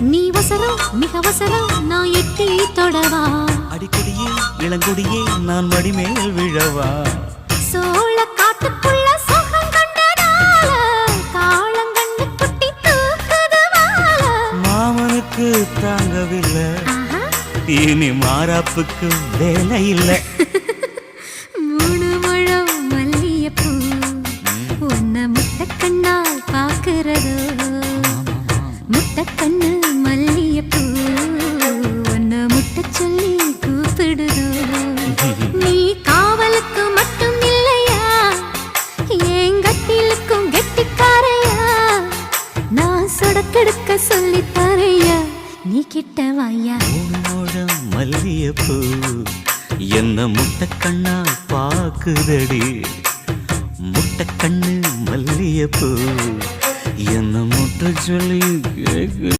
நீ வசரம் மிக வசரம் நான் எட்டி தொடவா அடிக்கடியே இளங்குடியே நான் மடிமேல் விழவா சோழ காட்டுக்குள்ள சுகம் கண்டதால காளங்கண்ணு குட்டி தூக்குது வாழ மாமனுக்கு தாங்கவில்லை இனி மாறாப்புக்கு வேலை இல்லை மூணு முழம் மல்லியப்பூ உன்னை முட்டைக்கண்ணால் பாக்குறதோ முட்டைக்கண்ணு மல்லியப்பூ உன்னை முட்டை சொல்லி கூப்பிடுதோ நீ காவலுக்கு மட்டும் இல்லையா என் கட்டிலுக்கும் கெட்டிக்காரையா நான் சொடக்கெடுக்க சொல்லி தரையா நீ கிட்ட வாயா மல்லியப்பூ என்ன முட்டைக்கண்ணா பாக்குதடி முட்டைக்கண்ணு மல்லியப்பூ என்ன முட்டை சொல்லி கேக்கு